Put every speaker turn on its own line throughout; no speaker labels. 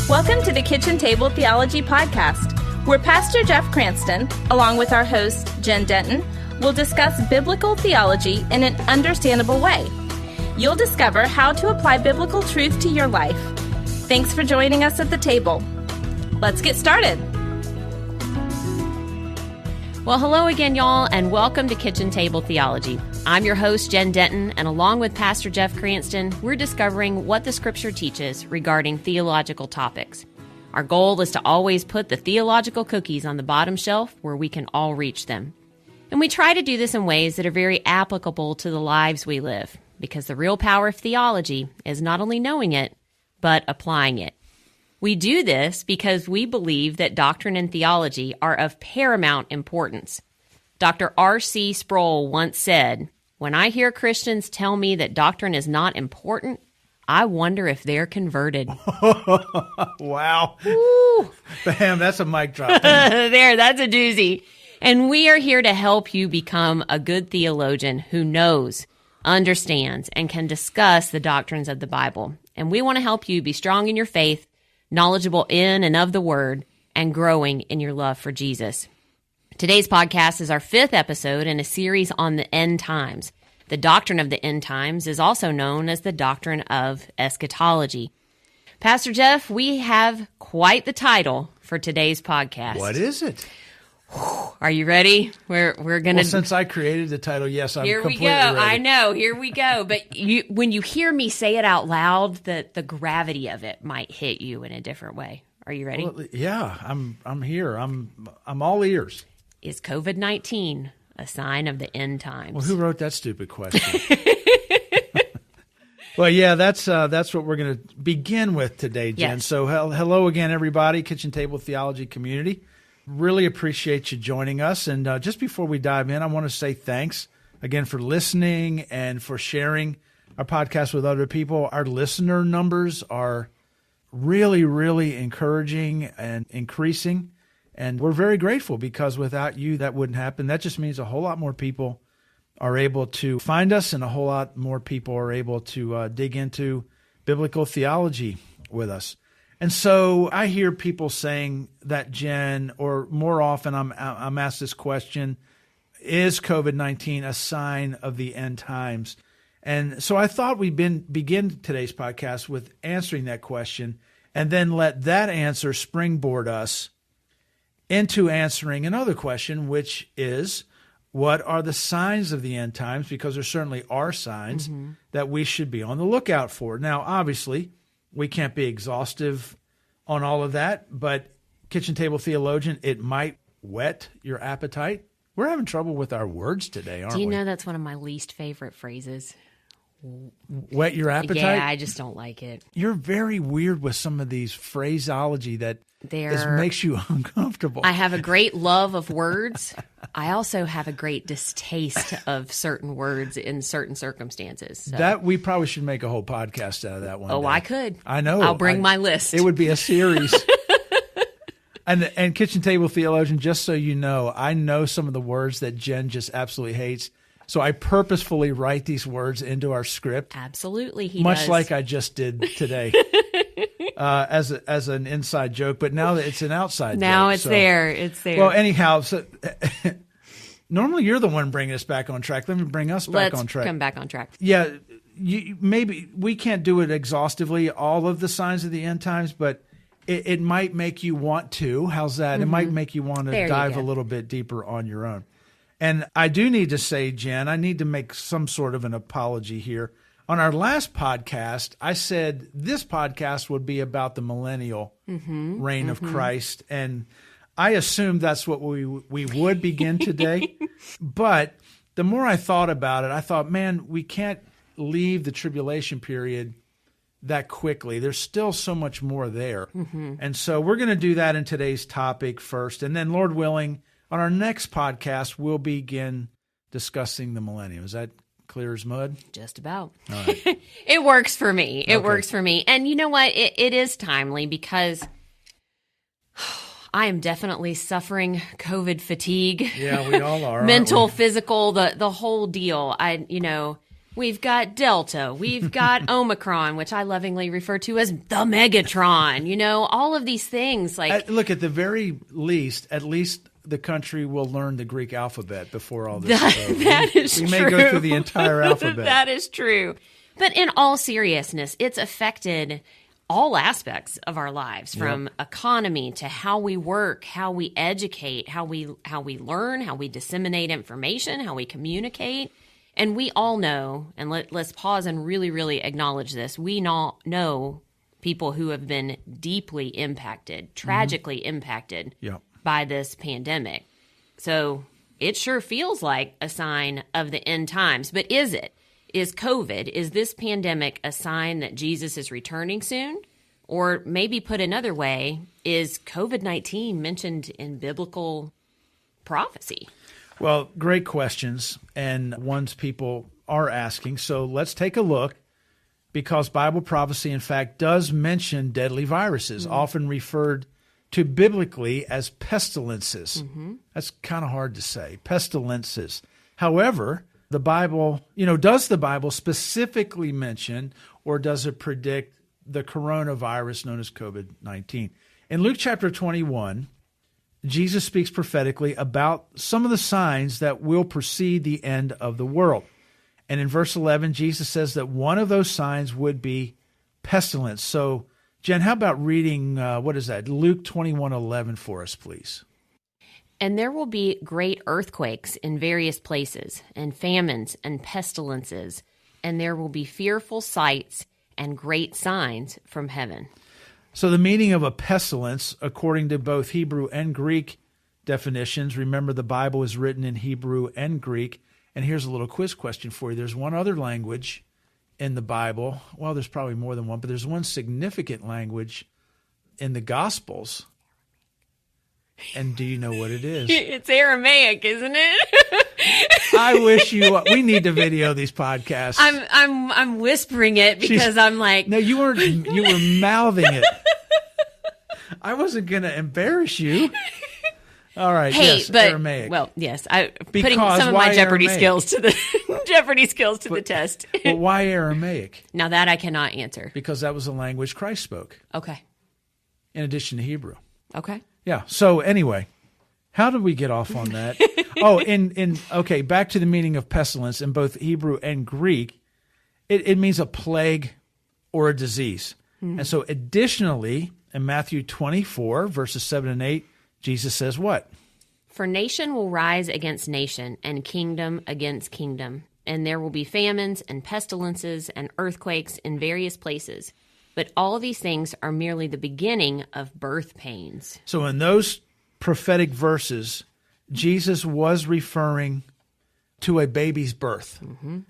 Welcome to the Kitchen Table Theology Podcast, where Pastor Jeff Cranston, along with our host, Jen Denton, will discuss biblical theology in an understandable way. You'll discover how to apply biblical truth to your life. Thanks for joining us at the table. Let's get started.
Well, hello again, y'all, and welcome to Kitchen Table Theology. I'm your host, Jen Denton, and along with Pastor Jeff Cranston, we're discovering what the Scripture teaches regarding theological topics. Our goal is to always put the theological cookies on the bottom shelf where we can all reach them. And we try to do this in ways that are very applicable to the lives we live, because the real power of theology is not only knowing it, but applying it. We do this because we believe that doctrine and theology are of paramount importance. Dr. R.C. Sproul once said, "When I hear Christians tell me that doctrine is not important, I wonder if they're converted."
Wow.
Woo.
Bam, that's a mic drop.
There, that's a doozy. And we are here to help you become a good theologian who knows, understands, and can discuss the doctrines of the Bible. And we want to help you be strong in your faith, knowledgeable in and of the Word, and growing in your love for Jesus. Today's podcast is our 5th episode in a series on the end times. The doctrine of the end times is also known as the doctrine of eschatology. Pastor Jeff, we have quite the title for today's podcast.
What is it?
Are you ready? We're going to...
Well, since I created the title, yes, I'm
completely
ready.
Here we go. I know. Here we go. But when you hear me say it out loud, the gravity of it might hit you in a different way. Are you ready?
Well, yeah, I'm here. I'm all ears.
Is COVID-19 a sign of the end times?
Well, who wrote that stupid question? Well, yeah, that's what we're going to begin with today, Jen.
Yes.
So hello again, everybody, Kitchen Table Theology community. Really appreciate you joining us. And just before we dive in, I want to say thanks again for listening and for sharing our podcast with other people. Our listener numbers are really, really encouraging and increasing. And we're very grateful because without you, that wouldn't happen. That just means a whole lot more people are able to find us and a whole lot more people are able to dig into biblical theology with us. And so I hear people saying that, Jen, or more often I'm asked this question, is COVID-19 a sign of the end times? And so I thought we'd begin today's podcast with answering that question and then let that answer springboard us into answering another question, which is, what are the signs of the end times? Because there certainly are signs that we should be on the lookout for. Now, obviously, we can't be exhaustive on all of that, but Kitchen Table Theologian, it might whet your appetite. We're having trouble with our words today, aren't we?
Do you know that's one of my least favorite phrases?
Whet your appetite?
Yeah, I just don't like it.
You're very weird with some of these phraseology that makes you uncomfortable.
I have a great love of words. I also have a great distaste of certain words in certain circumstances. So.
That we probably should make a whole podcast out of that one.
Oh,
day.
I could.
I know.
I'll bring my list.
It would be a series. And Kitchen Table Theologian, just so you know, I know some of the words that Jen just absolutely hates. So I purposefully write these words into our script.
Absolutely, he
much
does.
like I just did today, as an inside joke. But now that it's an outside joke.
Now it's there. It's there.
Well, anyhow, so normally you're the one bringing us back on track. Let me bring us back on track.
Let's come back on track.
Yeah, maybe we can't do it exhaustively, all of the signs of the end times, but it might make you want to. How's that? It might make you want to dive a little bit deeper on your own. And I do need to say, Jen, I need to make some sort of an apology here. On our last podcast, I said this podcast would be about the millennial reign of Christ. And I assumed that's what we would begin today. But the more I thought about it, I thought, man, we can't leave the tribulation period that quickly. There's still so much more there. And so we're going to do that in today's topic first. And then, Lord willing, on our next podcast, we'll begin discussing the millennium. Is that clear as mud?
Just about.
All right.
It works for me. It works for me. And you know what? It is timely because I am definitely suffering COVID fatigue.
Yeah, we all are.
Mental, physical, the whole deal. We've got Delta. We've got Omicron, which I lovingly refer to as the Megatron. You know, all of these things.
Look, at the very least, at least the country will learn the Greek alphabet before all this is over.
That is true.
We may go through the entire alphabet.
That is true. But in all seriousness, it's affected all aspects of our lives, from economy to how we work, how we educate, how we learn, how we disseminate information, how we communicate. And we all know, and let's pause and really, really acknowledge this. We all know people who have been deeply impacted, tragically impacted by this pandemic. So it sure feels like a sign of the end times. But is it? Is COVID, is this pandemic a sign that Jesus is returning soon? Or maybe put another way, is COVID-19 mentioned in biblical prophecy?
Well, great questions, and ones people are asking. So let's take a look, because Bible prophecy, in fact, does mention deadly viruses, often referred to biblically as pestilences. That's kind of hard to say, pestilences. However, the Bible, does the Bible specifically mention, or does it predict the coronavirus known as COVID-19? In Luke chapter 21, Jesus speaks prophetically about some of the signs that will precede the end of the world. And in verse 11, Jesus says that one of those signs would be pestilence. So, Jen, how about reading, Luke 21:11 for us, please?
And there will be great earthquakes in various places, and famines and pestilences, and there will be fearful sights and great signs from heaven.
So the meaning of a pestilence, according to both Hebrew and Greek definitions, remember the Bible is written in Hebrew and Greek. And here's a little quiz question for you. There's one other language in the Bible. Well, there's probably more than one, but there's one significant language in the Gospels. And do you know what it is?
It's Aramaic, isn't it?
I wish we need to video these podcasts.
I'm whispering it because I'm like,
no, you were mouthing it. I wasn't going to embarrass you. All right.
Hey,
yes,
but
Aramaic.
Well, yes, putting some of my Jeopardy skills to the test.
But why Aramaic?
Now that I cannot answer,
because that was the language Christ spoke.
Okay.
In addition to Hebrew.
Okay.
Yeah. So anyway, how did we get off on that? Okay, back to the meaning of pestilence in both Hebrew and Greek. It means a plague or a disease. And so additionally, in Matthew 24, verses 7 and 8, Jesus says what?
For nation will rise against nation, and kingdom against kingdom, and there will be famines and pestilences and earthquakes in various places. But all these things are merely the beginning of birth pains.
So in those prophetic verses, Jesus was referring to a baby's birth.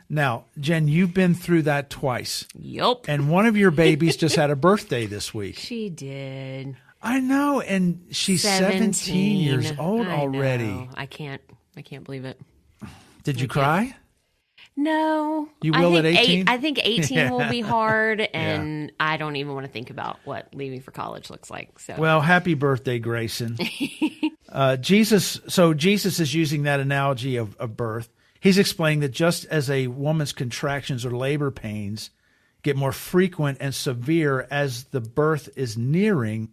Now, Jen, you've been through that twice.
Yup.
And one of your babies just had a birthday this week.
She did.
I know, and she's 17 years old already.
Know. I can't believe it.
Did you cry?
No.
You will at 18?
I think 18 will be hard, and I don't even want to think about what leaving for college looks like. So,
well, happy birthday, Grayson. Jesus is using that analogy of birth. He's explaining that just as a woman's contractions or labor pains get more frequent and severe as the birth is nearing,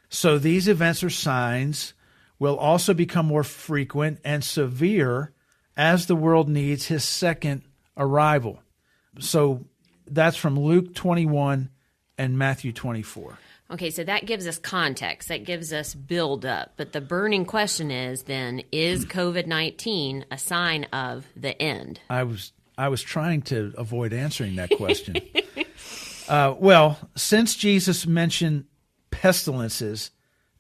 so these events or signs will also become more frequent and severe as the world needs his second arrival. So that's from Luke 21 and Matthew 24.
Okay, so that gives us context. That gives us build up. But the burning question is then, is COVID-19 a sign of the end?
I was trying to avoid answering that question. Well, since Jesus mentioned pestilences,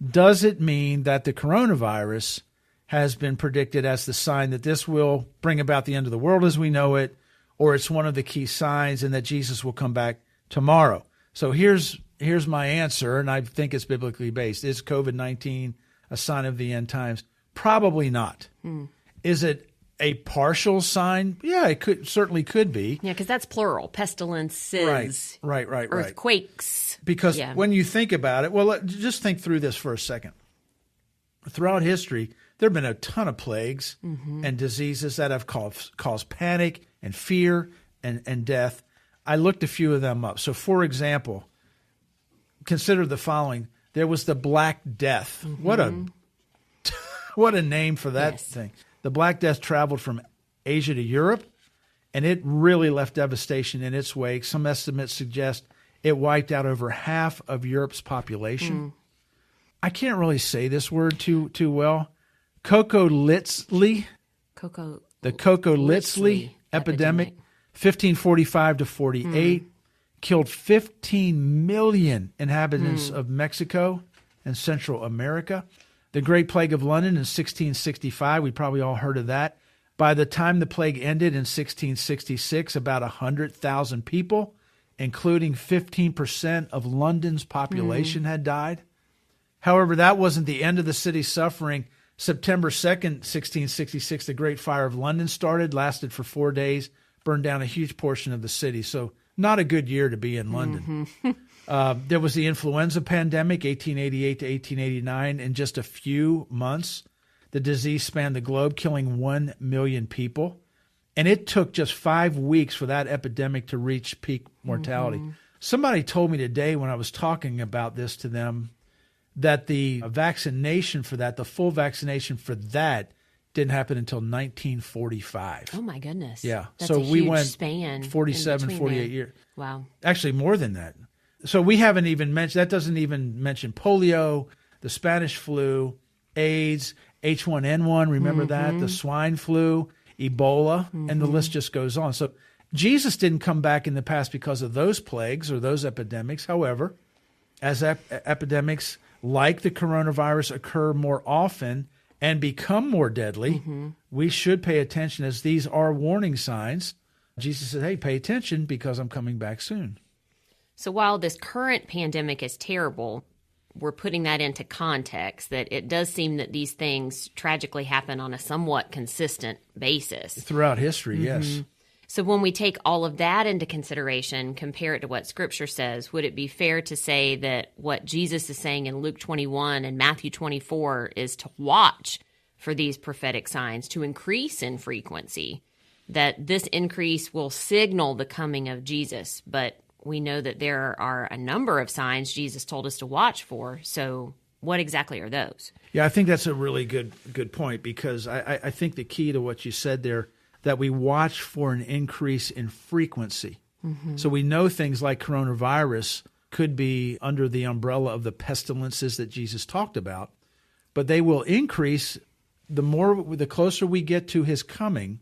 does it mean that the coronavirus has been predicted as the sign that this will bring about the end of the world as we know it, or it's one of the key signs and that Jesus will come back tomorrow? So here's my answer, and I think it's biblically based. Is COVID-19 a sign of the end times? Probably not. Is it a partial sign? Yeah, it certainly could be.
Yeah, because that's plural. Pestilences.
Right.
Earthquakes.
Because when you think about it, well, just think through this for a second. Throughout history, there have been a ton of plagues and diseases that have caused panic and fear and death. I looked a few of them up. So, for example, consider the following. There was the Black Death.
Mm-hmm.
What a name for that thing. The Black Death traveled from Asia to Europe, and it really left devastation in its wake. Some estimates suggest it wiped out over half of Europe's population. I can't really say this word too well. The Coco-Litzli epidemic, 1545 to 48, killed 15 million inhabitants of Mexico and Central America. The Great Plague of London in 1665, we probably all heard of that. By the time the plague ended in 1666, about 100,000 people, including 15% of London's population, had died. However, that wasn't the end of the city's suffering. September 2nd, 1666, the Great Fire of London started, lasted for 4 days, burned down a huge portion of the city. So not a good year to be in London. There was the influenza pandemic, 1888 to 1889. In just a few months, the disease spanned the globe, killing 1 million people. And it took just 5 weeks for that epidemic to reach peak mortality. Somebody told me today when I was talking about this to them that the vaccination for that, the full vaccination for that, didn't happen until 1945.
Oh, my goodness.
Yeah.
That's
so
a
we
huge
went
span
47, 48 years.
Wow.
Actually, more than that. So we haven't even mentioned, that doesn't even mention polio, the Spanish flu, AIDS, H1N1, remember that? The swine flu, Ebola, and the list just goes on. So Jesus didn't come back in the past because of those plagues or those epidemics. However, as epidemics like the coronavirus occur more often and become more deadly, we should pay attention, as these are warning signs. Jesus said, hey, pay attention because I'm coming back soon.
So while this current pandemic is terrible, we're putting that into context, that it does seem that these things tragically happen on a somewhat consistent basis.
Throughout history, yes.
So when we take all of that into consideration, compare it to what Scripture says, would it be fair to say that what Jesus is saying in Luke 21 and Matthew 24 is to watch for these prophetic signs to increase in frequency, that this increase will signal the coming of Jesus? But we know that there are a number of signs Jesus told us to watch for. So what exactly are those?
Yeah, I think that's a really good point, because I think the key to what you said there, that we watch for an increase in frequency. So we know things like coronavirus could be under the umbrella of the pestilences that Jesus talked about, but they will increase the closer we get to his coming,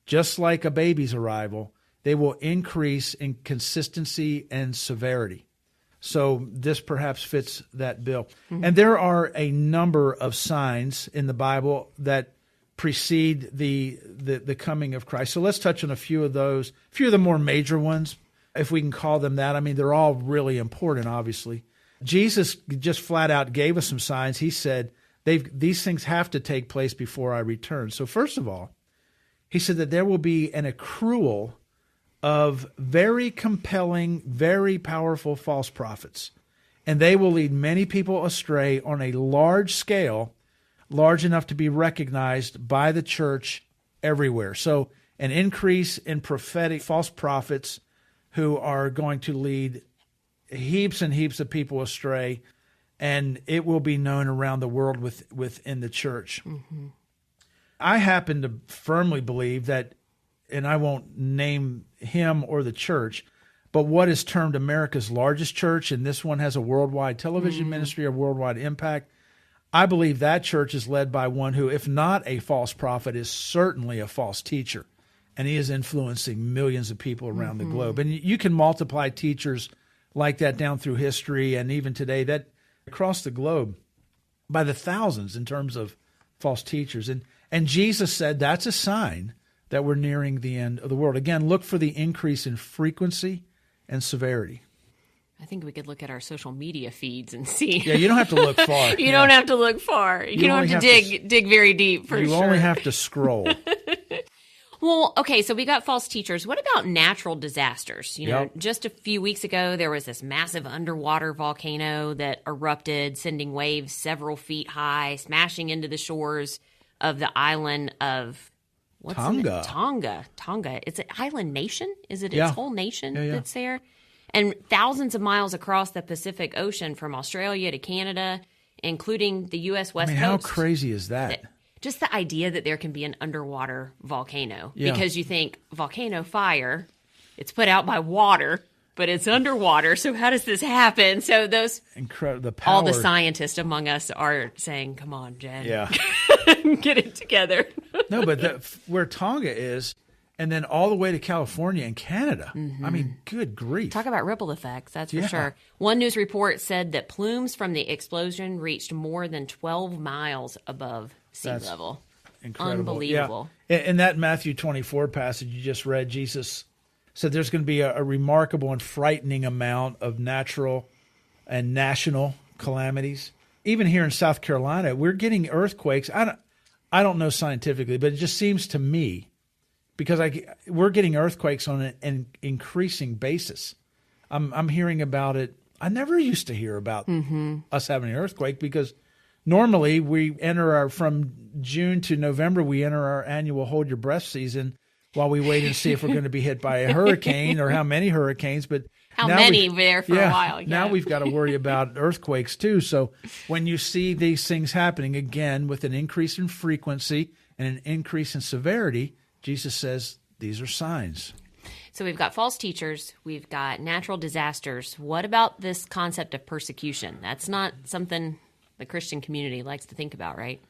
just like a baby's arrival. They will increase in consistency and severity. So this perhaps fits that bill. And there are a number of signs in the Bible that precede the coming of Christ. So let's touch on a few of those, a few of the more major ones, if we can call them that. I mean, they're all really important, obviously. Jesus just flat out gave us some signs. He said, these things have to take place before I return. So first of all, he said that there will be an accrual of very compelling, very powerful false prophets, and they will lead many people astray on a large scale, large enough to be recognized by the church everywhere. So an increase in prophetic false prophets who are going to lead heaps and heaps of people astray, and it will be known around the world within the church. I happen to firmly believe that, and I won't name him or the church, but what is termed America's largest church, and this one has a worldwide television ministry, a worldwide impact, I believe that church is led by one who, if not a false prophet, is certainly a false teacher. And he is influencing millions of people around the globe. And you can multiply teachers like that down through history and even today, that across the globe by the thousands in terms of false teachers. And Jesus said that's a sign that we're nearing the end of the world. Again, look for the increase in frequency and severity.
I think we could look at our social media feeds and see.
Yeah, you don't have to look far.
You don't have to look far. You don't have to dig very deep for sure.
You only have to scroll.
Well, okay, so we got false teachers. What about natural disasters? You know, just a few weeks ago, there was this massive underwater volcano that erupted, sending waves several feet high, smashing into the shores of the island of
Tonga.
Tonga. It's an island nation. Is it
Yeah.
its whole nation
Yeah.
that's there? And thousands of miles across the Pacific Ocean from Australia to Canada, including the U.S. West Coast.
How crazy is that?
Just the idea that there can be an underwater volcano.
Yeah.
Because you think volcano fire, it's put out by water, but it's underwater. So how does this happen? So those
Incredible. The power.
all the scientists among us are saying, "Come on, Jen,
Yeah.
get it together."
No, but where Tonga is, and then all the way to California and Canada. I mean, good grief.
Talk about ripple effects, that's for
Yeah.
sure. One news report said that plumes from the explosion reached more than 12 miles above sea
That's
level.
Incredible.
Unbelievable.
Yeah. In that Matthew 24 passage you just read, Jesus said there's going to be a remarkable and frightening amount of natural and national calamities. Even here in South Carolina, we're getting earthquakes. I don't know scientifically, but it just seems to me, because we're getting earthquakes on an increasing basis. I'm hearing about it. I never used to hear about us having an earthquake, because normally we enter from June to November, we enter our annual hold your breath season while we wait and see if we're going to be hit by a hurricane or how many hurricanes. But
How many there for a while. Yeah.
Now we've got to worry about earthquakes too. So when you see these things happening, again, with an increase in frequency and an increase in severity, Jesus says these are signs.
So we've got false teachers. We've got natural disasters. What about this concept of persecution? That's not something the Christian community likes to think about, right?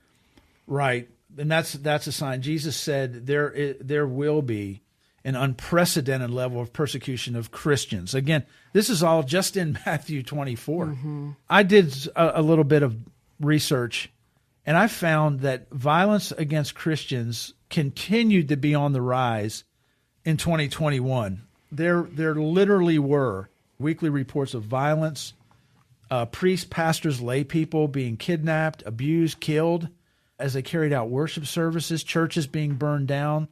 Right. And that's a sign. Jesus said there will be an unprecedented level of persecution of Christians. Again, this is all just in Matthew 24. I did a little bit of research, and I found that violence against Christians continued to be on the rise in 2021. There literally were weekly reports of violence, priests, pastors, lay people being kidnapped, abused, killed as they carried out worship services, churches being burned down,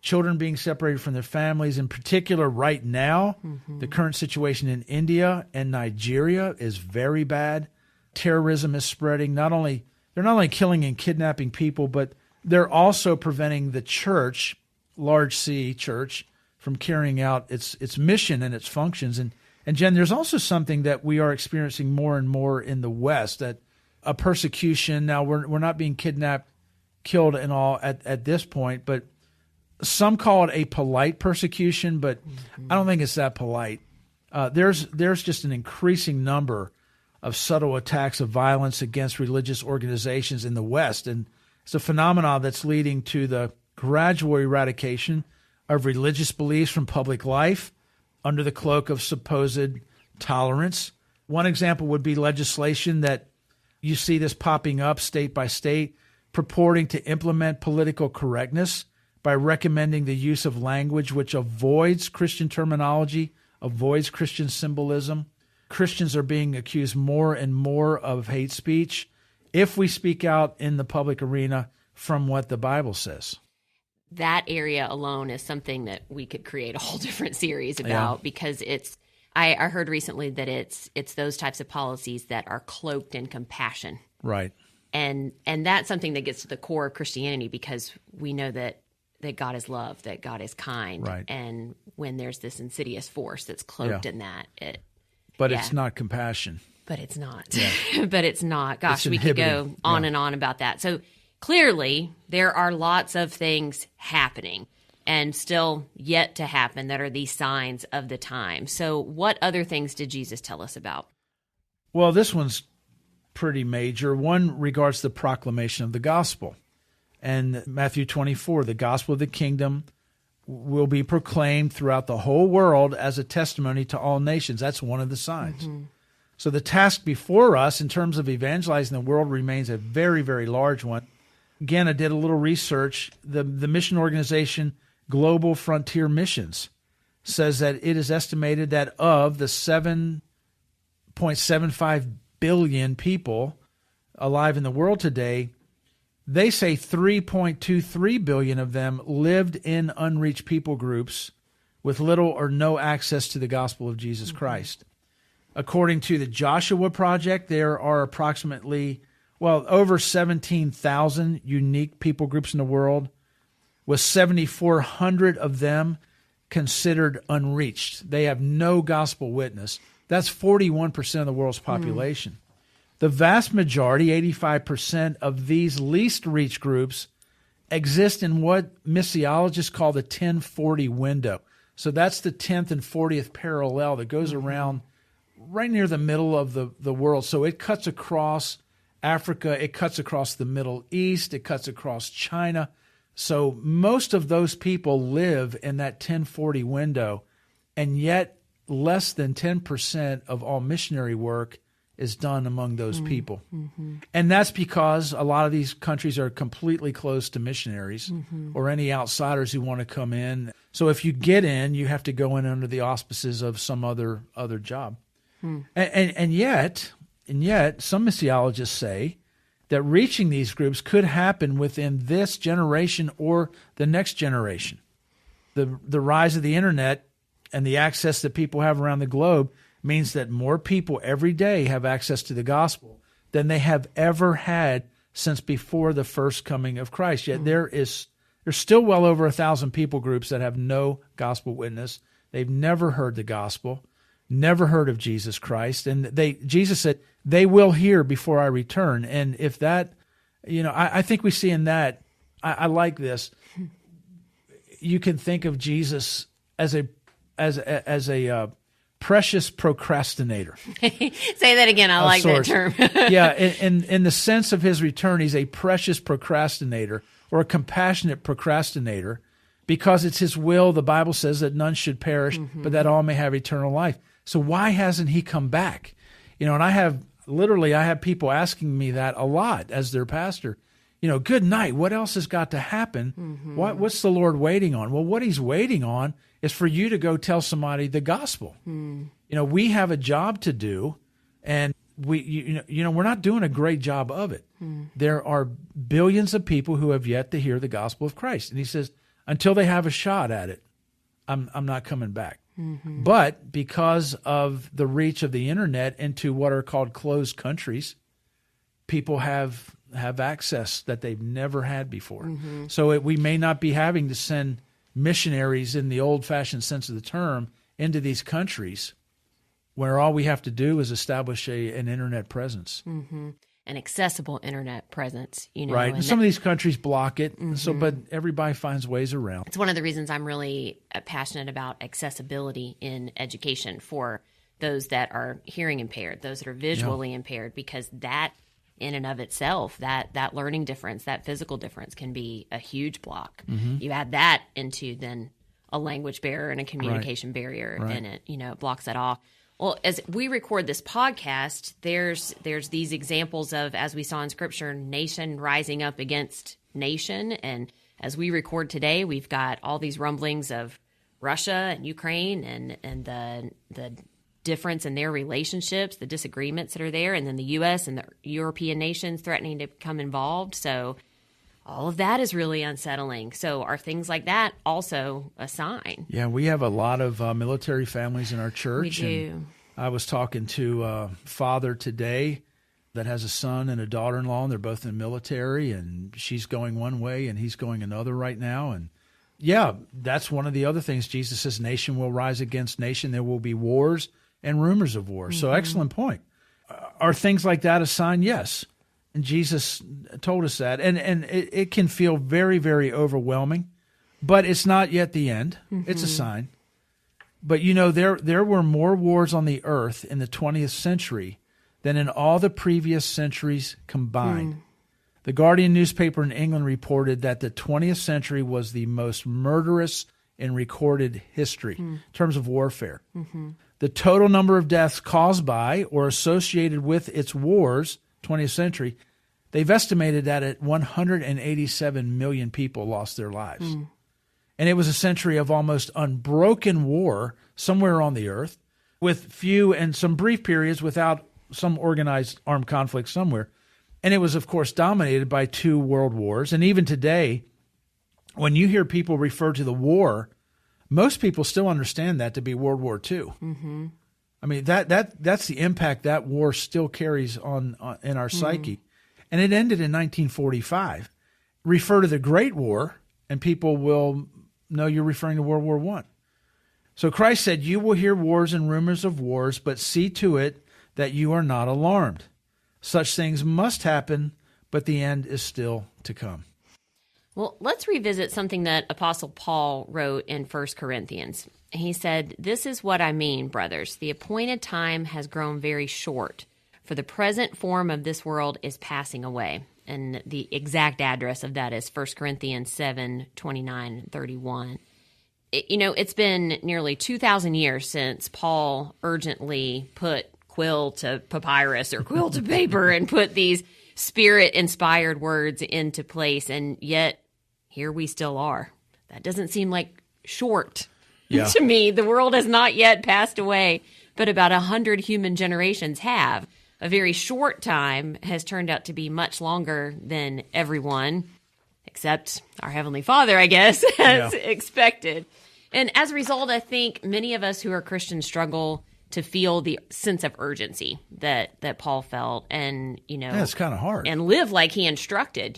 children being separated from their families. In particular, right now, the current situation in India and Nigeria is very bad. Terrorism is spreading. They're not only killing and kidnapping people, but they're also preventing the church, large C church, from carrying out its mission and its functions. And Jen, there's also something that we are experiencing more and more in the West, that a persecution. Now we're not being kidnapped, killed, and all at this point, but some call it a polite persecution, but I don't think it's that polite. There's just an increasing number of subtle attacks of violence against religious organizations in the West, and it's a phenomenon that's leading to the gradual eradication of religious beliefs from public life under the cloak of supposed tolerance. One example would be legislation that you see this popping up state by state, purporting to implement political correctness by recommending the use of language which avoids Christian terminology, avoids Christian symbolism. Christians are being accused more and more of hate speech if we speak out in the public arena from what the Bible says.
That area alone is something that we could create a whole different series about, because I heard recently that it's those types of policies that are cloaked in compassion.
Right.
And that's something that gets to the core of Christianity, because we know that God is love, that God is kind.
Right.
And when there's this insidious force that's cloaked in that,
it's not compassion.
But it's not.
Yeah.
But it's not. Gosh,
It's
we could go
inhibiting.
on and on about that. So clearly, there are lots of things happening and still yet to happen that are these signs of the time. So what other things did Jesus tell us about?
Well, this one's pretty major. One regards the proclamation of the gospel. And Matthew 24, the gospel of the kingdom will be proclaimed throughout the whole world as a testimony to all nations. That's one of the signs. So the task before us in terms of evangelizing the world remains a very, very large one. Again, I did a little research. The mission organization Global Frontier Missions says that it is estimated that of the 7.75 billion people alive in the world today, they say 3.23 billion of them lived in unreached people groups with little or no access to the gospel of Jesus Christ. According to the Joshua Project, there are approximately, over 17,000 unique people groups in the world, with 7,400 of them considered unreached. They have no gospel witness. That's 41% of the world's population. The vast majority, 85% of these least reached groups exist in what missiologists call the 1040 window. So that's the 10th and 40th parallel that goes around right near the middle of the world. So it cuts across Africa, it cuts across the Middle East, it cuts across China. So most of those people live in that 1040 window, and yet less than 10% of all missionary work is done among those people. And that's because a lot of these countries are completely closed to missionaries or any outsiders who want to come in. So if you get in, you have to go in under the auspices of some other job. And yet, some missiologists say that reaching these groups could happen within this generation or the next generation. The rise of the internet and the access that people have around the globe means that more people every day have access to the gospel than they have ever had since before the first coming of Christ. Yet there's still well over 1,000 people groups that have no gospel witness. They've never heard the gospel, never heard of Jesus Christ. And Jesus said, they will hear before I return. And if that, I think we see in that, I like this. You can think of Jesus as a precious procrastinator.
Say that again. I like that term.
Yeah, in the sense of his return, he's a precious procrastinator or a compassionate procrastinator because it's his will, the Bible says, that none should perish, but that all may have eternal life. So why hasn't he come back? And I have people asking me that a lot as their pastor. Good night. What else has got to happen? What's the Lord waiting on? Well, what he's waiting on is for you to go tell somebody the gospel. We have a job to do, and we're not doing a great job of it. There are billions of people who have yet to hear the gospel of Christ. And he says, until they have a shot at it, I'm not coming back. But because of the reach of the internet into what are called closed countries, people have access that they've never had before. So we may not be having to send missionaries in the old-fashioned sense of the term into these countries where all we have to do is establish an internet presence.
An accessible internet presence,
Right. And some of these countries block it, but everybody finds ways around.
It's one of the reasons I'm really passionate about accessibility in education for those that are hearing impaired, those that are visually impaired, because that in and of itself, that learning difference, that physical difference can be a huge block. You add that into then a language barrier and a communication barrier, and it blocks that off. Well, as we record this podcast, there's these examples of, as we saw in Scripture, nation rising up against nation. And as we record today, we've got all these rumblings of Russia and Ukraine and the difference in their relationships, the disagreements that are there, and then the U.S. and the European nations threatening to become involved. So all of that is really unsettling. So are things like that also a sign?
Yeah, we have a lot of military families in our church.
We do.
And I was talking to a father today that has a son and a daughter-in-law, and they're both in the military, and she's going one way and he's going another right now. And yeah, that's one of the other things. Jesus says nation will rise against nation. There will be wars and rumors of war. So excellent point. Are things like that a sign? Yes. And Jesus told us that. And it can feel very, very overwhelming, but it's not yet the end. It's a sign. But, there were more wars on the earth in the 20th century than in all the previous centuries combined. The Guardian newspaper in England reported that the 20th century was the most murderous in recorded history in terms of warfare. The total number of deaths caused by or associated with its wars, 20th century, they've estimated that at 187 million people lost their lives. And it was a century of almost unbroken war somewhere on the earth, with few and some brief periods without some organized armed conflict somewhere. And it was, of course, dominated by 2 world wars. And even today, when you hear people refer to the war, most people still understand that to be World War II. I mean, that's the impact that war still carries on in our psyche. And it ended in 1945. Refer to the Great War, and people will know you're referring to World War I. So Christ said, you will hear wars and rumors of wars, but see to it that you are not alarmed. Such things must happen, but the end is still to come.
Well, let's revisit something that Apostle Paul wrote in 1 Corinthians. He said, "This is what I mean, brothers. The appointed time has grown very short, for the present form of this world is passing away." And the exact address of that is 1 Corinthians 7:29-31. It's been nearly 2,000 years since Paul urgently put quill to papyrus or quill to paper and put these Spirit-inspired words into place, and yet here we still are. That doesn't seem like short to me. The world has not yet passed away, but about 100 human generations have. A very short time has turned out to be much longer than everyone, except our Heavenly Father, I guess, has expected. And as a result, I think many of us who are Christians struggle to feel the sense of urgency that Paul felt, and
it's kind of hard,
and live like he instructed.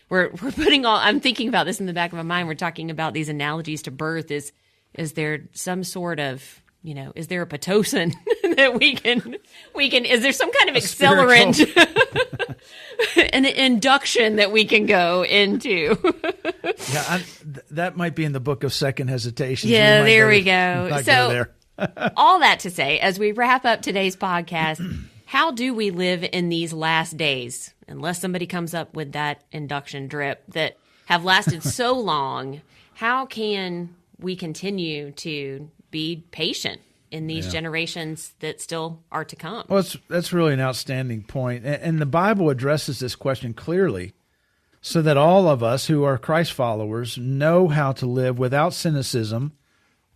We're putting all. I'm thinking about this in the back of my mind. We're talking about these analogies to birth. Is there some sort of is there a Pitocin that we can? Is there some kind of accelerant, an induction that we can go into?
That might be in the book of Second Hesitations.
Yeah, there we go. So. All that to say, as we wrap up today's podcast, how do we live in these last days, unless somebody comes up with that induction drip that have lasted so long? How can we continue to be patient in these generations that still are to come?
Well, that's really an outstanding point. And the Bible addresses this question clearly so that all of us who are Christ followers know how to live without cynicism,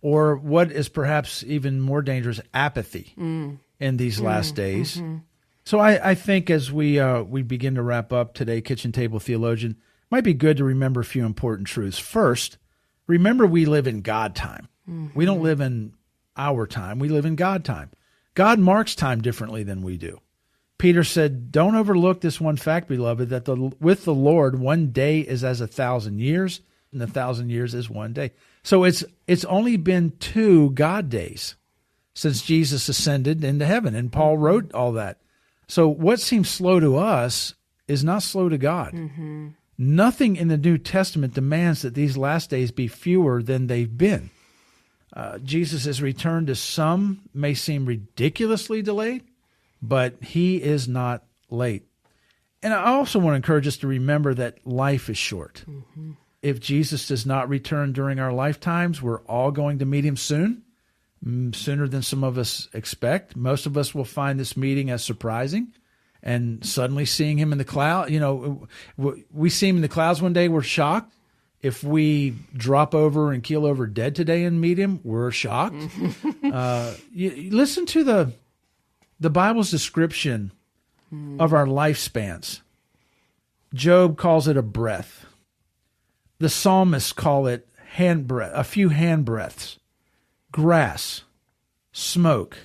or what is perhaps even more dangerous, apathy in these last days. Mm-hmm. So I think as we begin to wrap up today, Kitchen Table Theologian, it might be good to remember a few important truths. First, remember we live in God time. Mm-hmm. We don't live in our time. We live in God time. God marks time differently than we do. Peter said, don't overlook this one fact, beloved, that with the Lord, one day is as 1,000 years, and 1,000 years is one day. So it's only been 2 God days since Jesus ascended into heaven, and Paul wrote all that. So what seems slow to us is not slow to God. Mm-hmm. Nothing in the New Testament demands that these last days be fewer than they've been. Jesus' return to some may seem ridiculously delayed, but he is not late. And I also want to encourage us to remember that life is short. Mm-hmm. If Jesus does not return during our lifetimes, we're all going to meet him soon, sooner than some of us expect. Most of us will find this meeting as surprising, and suddenly seeing him in the cloud. We see him in the clouds one day, we're shocked. If we drop over and keel over dead today and meet him, we're shocked. Listen to the Bible's description of our lifespans. Job calls it a breath. The psalmists call it a few hand breaths, grass, smoke,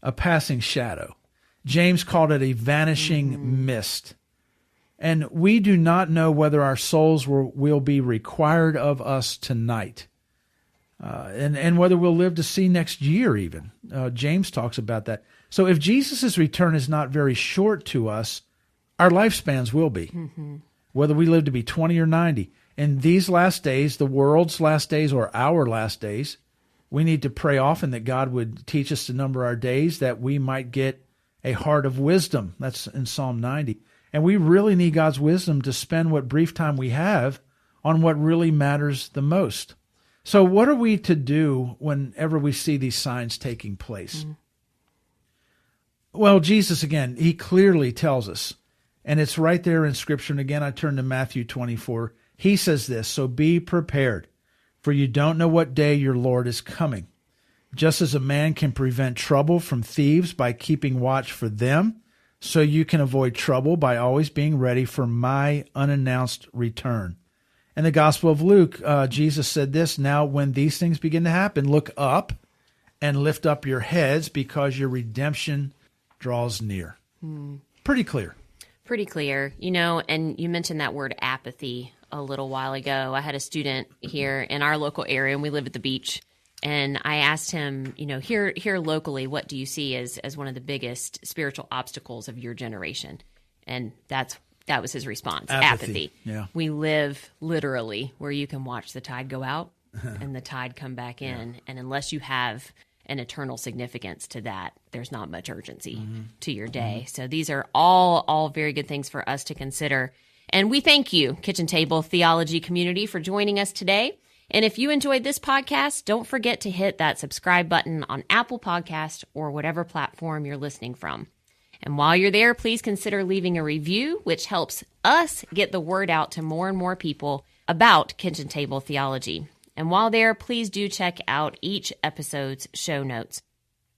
a passing shadow. James called it a vanishing mist. And we do not know whether our souls will be required of us tonight, and whether we'll live to see next year even. James talks about that. So if Jesus' return is not very short to us, our lifespans will be, whether we live to be 20 or 90. In these last days, the world's last days or our last days, we need to pray often that God would teach us to number our days, that we might get a heart of wisdom. That's in Psalm 90. And we really need God's wisdom to spend what brief time we have on what really matters the most. So what are we to do whenever we see these signs taking place? Mm-hmm. Well, Jesus, again, he clearly tells us, and it's right there in Scripture. And again, I turn to Matthew 24. He says this, so be prepared, for you don't know what day your Lord is coming. Just as a man can prevent trouble from thieves by keeping watch for them, so you can avoid trouble by always being ready for my unannounced return. In the Gospel of Luke, Jesus said this, now when these things begin to happen, look up and lift up your heads because your redemption draws near. Pretty clear.
Pretty clear. And you mentioned that word apathy a little while ago. I had a student here in our local area, and we live at the beach. And I asked him, here locally, what do you see as one of the biggest spiritual obstacles of your generation? And that was his response. Apathy.
Yeah.
We live literally where you can watch the tide go out and the tide come back in. And unless you have an eternal significance to that, there's not much urgency to your day. So these are all very good things for us to consider. And we thank you, Kitchen Table Theology community, for joining us today. And if you enjoyed this podcast, don't forget to hit that subscribe button on Apple Podcast or whatever platform you're listening from. And while you're there, please consider leaving a review, which helps us get the word out to more and more people about Kitchen Table Theology. And while there, please do check out each episode's show notes.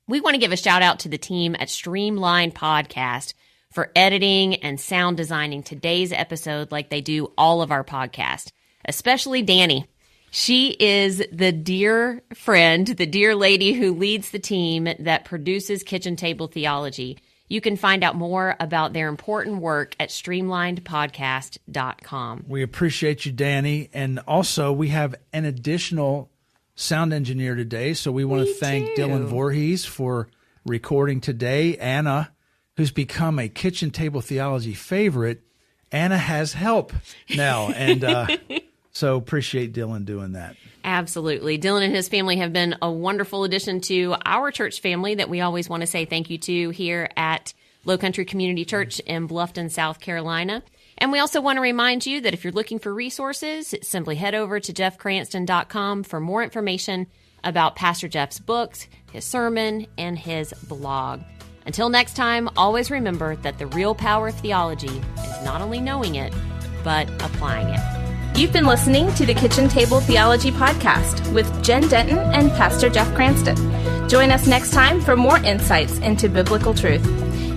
We want to give a shout out to the team at Streamline Podcast for editing and sound designing today's episode like they do all of our podcasts, especially Danny. She is the dear friend, the dear lady who leads the team that produces Kitchen Table Theology. You can find out more about their important work at streamlinedpodcast.com.
We appreciate you, Danny. And also, we have an additional sound engineer today. So we want to thank Dylan Voorhees for recording today. Anna, who's become a Kitchen Table Theology favorite. Anna has help now. And so appreciate Dylan doing that.
Absolutely. Dylan and his family have been a wonderful addition to our church family that we always want to say thank you to here at Low Country Community Church in Bluffton, South Carolina. And we also want to remind you that if you're looking for resources, simply head over to jeffcranston.com for more information about Pastor Jeff's books, his sermon, and his blog. Until next time, always remember that the real power of theology is not only knowing it, but applying it.
You've been listening to the Kitchen Table Theology Podcast with Jen Denton and Pastor Jeff Cranston. Join us next time for more insights into biblical truth.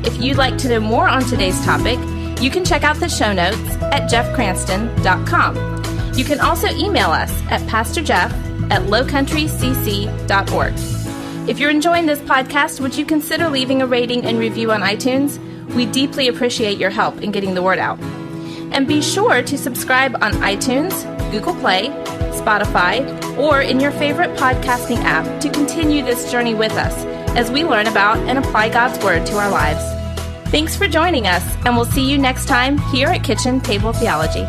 If you'd like to know more on today's topic, you can check out the show notes at jeffcranston.com. You can also email us at pastorjeff@lowcountrycc.org. If you're enjoying this podcast, would you consider leaving a rating and review on iTunes? We deeply appreciate your help in getting the word out. And be sure to subscribe on iTunes, Google Play, Spotify, or in your favorite podcasting app to continue this journey with us as we learn about and apply God's Word to our lives. Thanks for joining us, and we'll see you next time here at Kitchen Table Theology.